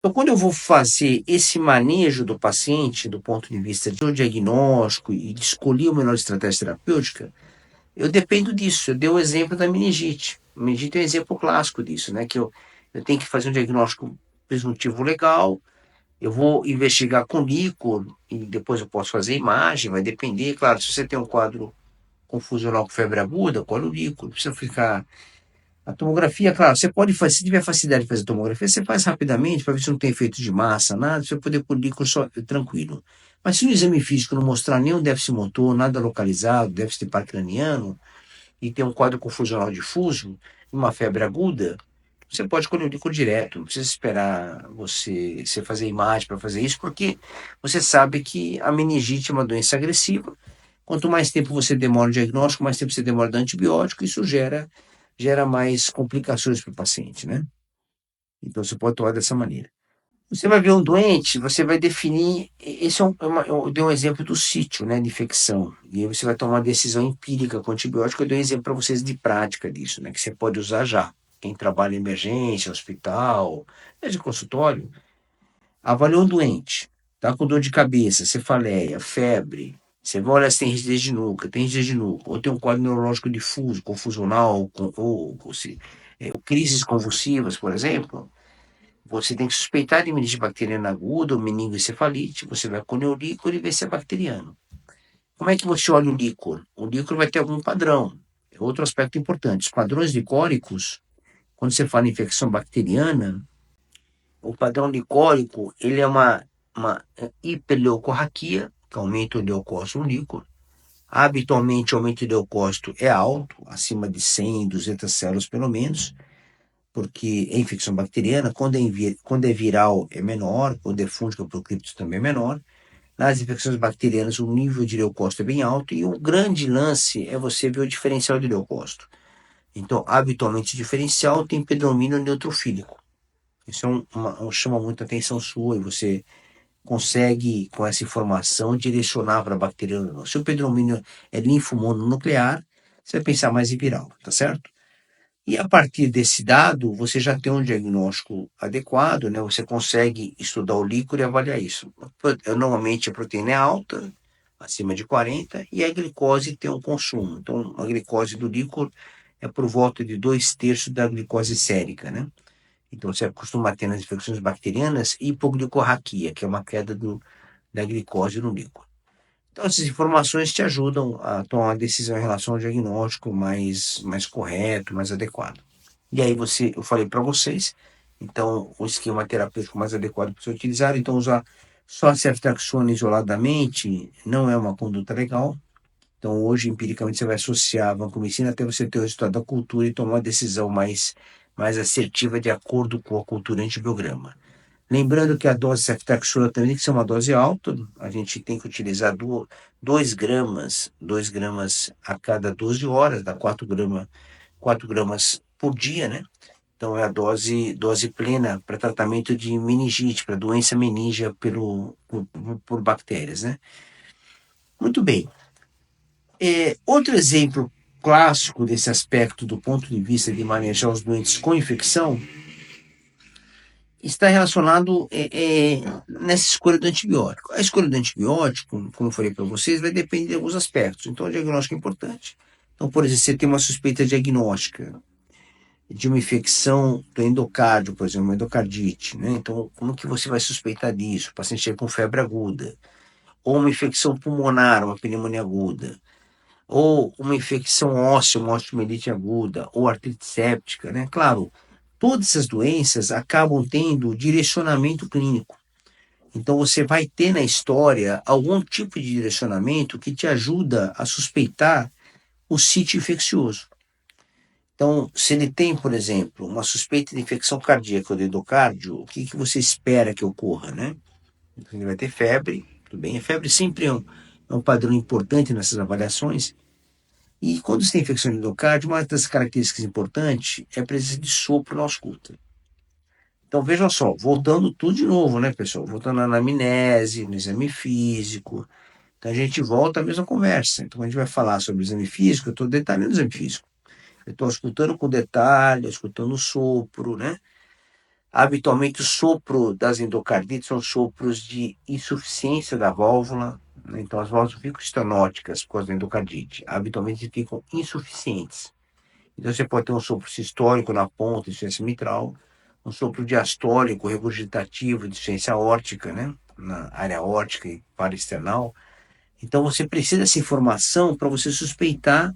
Então, quando eu vou fazer esse manejo do paciente, do ponto de vista do diagnóstico e de escolher a melhor estratégia terapêutica, eu dependo disso. Eu dei o exemplo da meningite. A meningite é um exemplo clássico disso, né? Que eu tenho que fazer um diagnóstico presuntivo legal, eu vou investigar com líquor e depois eu posso fazer imagem, vai depender. Claro, se você tem um quadro confusional com febre aguda, colhe o líquor, não precisa ficar. A tomografia, claro, você pode fazer, se tiver facilidade de fazer tomografia, você faz rapidamente para ver se não tem efeito de massa, nada, você vai poder pôr líquor só, tranquilo. Mas se no exame físico não mostrar nenhum déficit motor, nada localizado, déficit parcraniano, e tem um quadro confusional difuso, uma febre aguda, você pode colher o líquido direto, não precisa esperar você fazer imagem para fazer isso, porque você sabe que a meningite é uma doença agressiva. Quanto mais tempo você demora no diagnóstico, mais tempo você demora no antibiótico, isso gera mais complicações para o paciente, né? Então você pode atuar dessa maneira. Você vai ver um doente, você vai definir. Esse eu dei um exemplo do sítio, né, de infecção. E aí você vai tomar uma decisão empírica com antibiótico. Eu dei um exemplo para vocês de prática disso, né, que você pode usar já. Quem trabalha em emergência, hospital, mesmo consultório, avaliou um doente, tá com dor de cabeça, cefaleia, febre. Você vai olhar se tem rigidez de nuca, tem rigidez de nuca, ou tem um quadro neurológico difuso, confusional, ou crises convulsivas, por exemplo. Você tem que suspeitar de meningite bacteriana aguda ou meningoencefalite. Você vai colher o líquor e ver se é bacteriano. Como é que você olha o líquor? O líquor vai ter algum padrão. É outro aspecto importante. Os padrões licóricos, quando você fala em infecção bacteriana, o padrão licórico ele é uma hiperleucorraquia, que aumenta o leucócito no líquor. Habitualmente, o aumento do leucócito é alto, acima de 100, 200 células pelo menos, porque é infecção bacteriana, quando é viral é menor, quando é fúngica, proclíptos também é menor. Nas infecções bacterianas, o nível de leucócito é bem alto e o grande lance é você ver o diferencial de leucócito. Então, habitualmente, o diferencial tem predomínio neutrofílico. Isso chama muita atenção sua e você consegue, com essa informação, direcionar para a bacteriana ou não. Se o predomínio é linfomononuclear, você vai pensar mais em viral, tá certo? E a partir desse dado, você já tem um diagnóstico adequado, né? Você consegue estudar o líquor e avaliar isso. Normalmente a proteína é alta, acima de 40, e a glicose tem um consumo. Então, a glicose do líquor é por volta de 2/3 da glicose sérica, né? Então, você costuma ter nas infecções bacterianas hipoglicorraquia, que é uma queda da glicose no líquor. Então, essas informações te ajudam a tomar uma decisão em relação ao diagnóstico mais correto, mais adequado. E aí eu falei para vocês, então o esquema terapêutico mais adequado para você utilizar, então usar só ceftriaxona isoladamente não é uma conduta legal. Então hoje empiricamente você vai associar a vancomicina até você ter o resultado da cultura e tomar uma decisão mais assertiva de acordo com a cultura antibiograma. Lembrando que a dose de ceftriaxona também tem que ser uma dose alta, a gente tem que utilizar 2 gramas a cada 12 horas, dá 4 gramas por dia, né? Então é a dose plena para tratamento de meningite, para doença meníngea por bactérias, né? Muito bem. Outro exemplo clássico desse aspecto do ponto de vista de manejar os doentes com infecção está relacionado nessa escolha do antibiótico. A escolha do antibiótico, como eu falei para vocês, vai depender de alguns aspectos. Então, o diagnóstico é importante. Então, por exemplo, você tem uma suspeita diagnóstica de uma infecção do endocárdio, por exemplo, uma endocardite, né? Então, como que você vai suspeitar disso? O paciente chega com febre aguda, ou uma infecção pulmonar, uma pneumonia aguda, ou uma infecção óssea, uma osteomielite aguda, ou artrite séptica, né? Claro, todas essas doenças acabam tendo direcionamento clínico. Então, você vai ter na história algum tipo de direcionamento que te ajuda a suspeitar o sítio infeccioso. Então, se ele tem, por exemplo, uma suspeita de infecção cardíaca ou de endocárdio, o que você espera que ocorra, né? Então, ele vai ter febre, tudo bem? A febre sempre é um padrão importante nessas avaliações. E quando você tem infecção de endocárdio, uma das características importantes é a presença de sopro na ausculta. Então, vejam só, voltando tudo de novo, né, pessoal? Voltando na anamnese, no exame físico. Então, a gente volta à mesma conversa. Então, quando a gente vai falar sobre o exame físico, eu estou detalhando o exame físico. Eu estou escutando com detalhe, escutando o sopro, né? Habitualmente, o sopro das endocardites são sopros de insuficiência da válvula, né? Então, as válvulas ficam estenóticas por causa da endocardite. Habitualmente, ficam insuficientes. Então, você pode ter um sopro sistólico na ponta, insuficiência mitral, um sopro diastólico, regurgitativo, de insuficiência aórtica, né? Na área aórtica e paraesternal. Então, você precisa dessa informação para você suspeitar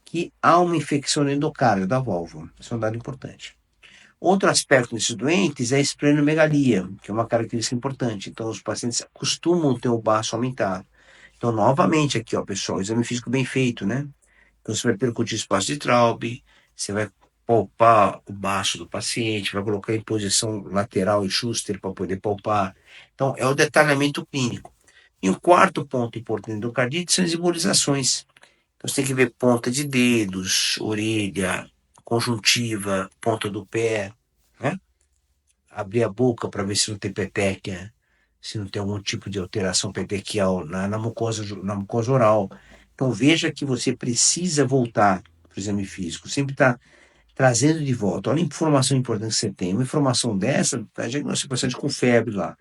que há uma infecção no endocárdio da válvula. Isso é um dado importante. Outro aspecto desses doentes é a esplenomegalia, que é uma característica importante. Então, os pacientes costumam ter o baço aumentado. Então, novamente, aqui, ó, pessoal, exame físico bem feito, né? Então, você vai percutir espaço de Traube, você vai palpar o baço do paciente, vai colocar em posição lateral e Schuster para poder palpar. Então, é o detalhamento clínico. E o quarto ponto importante do cardíaco são as embolizações. Então, você tem que ver ponta de dedos, orelha, conjuntiva, ponta do pé, né? Abrir a boca para ver se não tem petequia, se não tem algum tipo de alteração petequial na mucosa oral. Então, veja que você precisa voltar para o exame físico, sempre está trazendo de volta. Olha a informação importante que você tem. Uma informação dessa, a diagnóstico paciente com febre lá.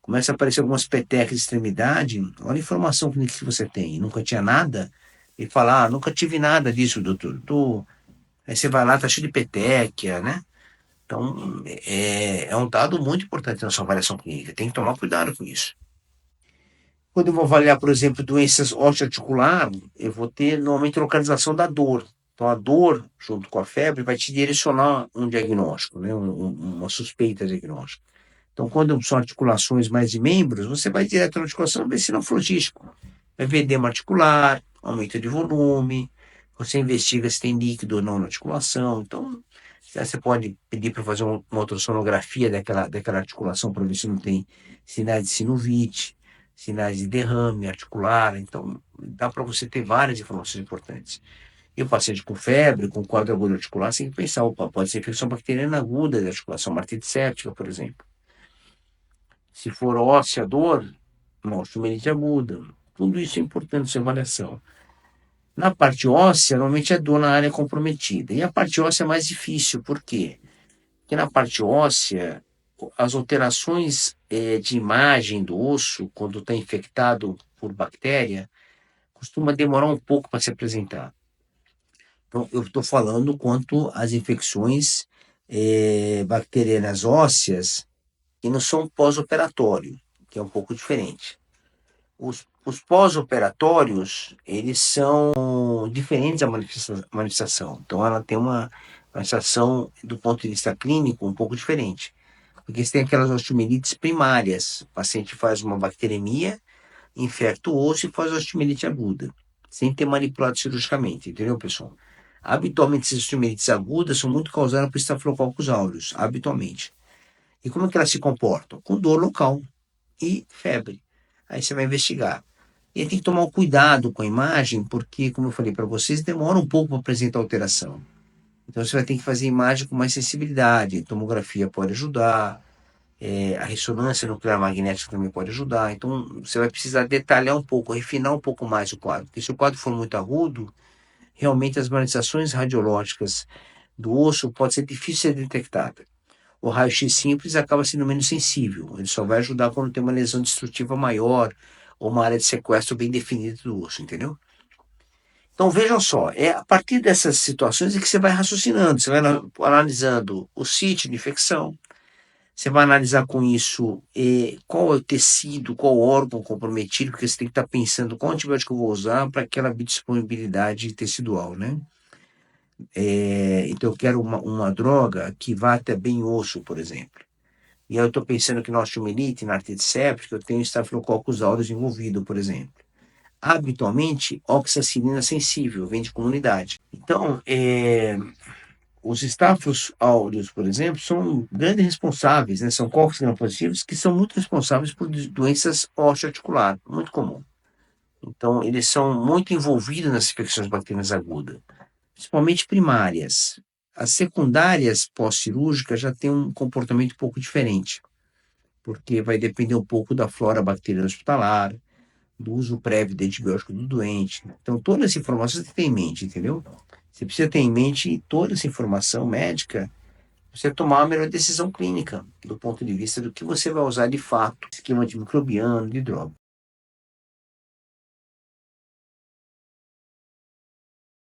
Começa a aparecer algumas petecas de extremidade. Olha a informação que você tem. Nunca tinha nada. E fala, nunca tive nada disso, doutor. Aí você vai lá, tá cheio de petequia, né? Então, é um dado muito importante na sua avaliação clínica. Tem que tomar cuidado com isso. Quando eu vou avaliar, por exemplo, doenças osteoarticular, eu vou ter normalmente localização da dor. Então, a dor, junto com a febre, vai te direcionar um diagnóstico, né? Uma suspeita diagnóstica. Então, quando são articulações mais de membros, você vai direto na articulação e vê se não flogístico. Vai ver edema articular, aumento de volume, você investiga se tem líquido ou não na articulação. Então, você pode pedir para fazer uma ultrassonografia daquela articulação para ver se não tem sinais de sinovite, sinais de derrame articular. Então, dá para você ter várias informações importantes. E o paciente com febre, com quadro agudo articular, você tem que pensar, opa, pode ser infecção bacteriana aguda da articulação, uma artrite séptica, por exemplo. Se for óssea dor, uma osteomielite aguda. Tudo isso é importante nessa avaliação. Na parte óssea, normalmente é dor na área comprometida. E a parte óssea é mais difícil, por quê? Porque na parte óssea, as alterações de imagem do osso, quando está infectado por bactéria, costuma demorar um pouco para se apresentar. Então, eu estou falando quanto às infecções bacterianas ósseas que não são pós-operatório, que é um pouco diferente. Os pós-operatórios, eles são diferentes da manifestação. Então, ela tem uma manifestação, do ponto de vista clínico, um pouco diferente. Porque você tem aquelas osteomielites primárias. O paciente faz uma bacteremia, infecta o osso e faz osteomielite aguda, sem ter manipulado cirurgicamente, entendeu, pessoal? Habitualmente, essas osteomielites agudas são muito causadas por Staphylococcus aureus, habitualmente. E como é que elas se comportam? Com dor local e febre. Aí você vai investigar. E aí tem que tomar um cuidado com a imagem, porque, como eu falei para vocês, demora um pouco para apresentar alteração. Então você vai ter que fazer imagem com mais sensibilidade. Tomografia pode ajudar, a ressonância nuclear magnética também pode ajudar. Então você vai precisar detalhar um pouco, refinar um pouco mais o quadro. Porque se o quadro for muito agudo, realmente as manifestações radiológicas do osso pode ser difícil de ser detectada. O raio-x simples acaba sendo menos sensível. Ele só vai ajudar quando tem uma lesão destrutiva maior ou uma área de sequestro bem definida do osso, entendeu? Então vejam só, é a partir dessas situações é que você vai raciocinando, você vai analisando o sítio de infecção, você vai analisar com isso qual é o tecido, qual órgão comprometido, porque você tem que estar pensando qual antibiótico eu vou usar para aquela biodisponibilidade tecidual, né? Então eu quero uma droga que vá até bem osso, por exemplo. E aí eu estou pensando que na osteomielite, na artrite séptica, eu tenho Staphylococcus aureus envolvido, por exemplo. Habitualmente, oxacilina sensível, vem de comunidade. Então, os Staphylococcus aureus, por exemplo, são grandes responsáveis, né? São corpos gram-positivos que são muito responsáveis por doenças osteoarticulares, muito comum. Então, eles são muito envolvidos nas infecções bacterianas agudas, principalmente primárias. As secundárias pós-cirúrgicas já têm um comportamento um pouco diferente, porque vai depender um pouco da flora bacteriana hospitalar, do uso prévio de antibiótico do doente. Então, toda essa informação você tem em mente, entendeu? Você precisa ter em mente toda essa informação médica, você tomar uma melhor decisão clínica, do ponto de vista do que você vai usar de fato, esquema antimicrobiano, de droga.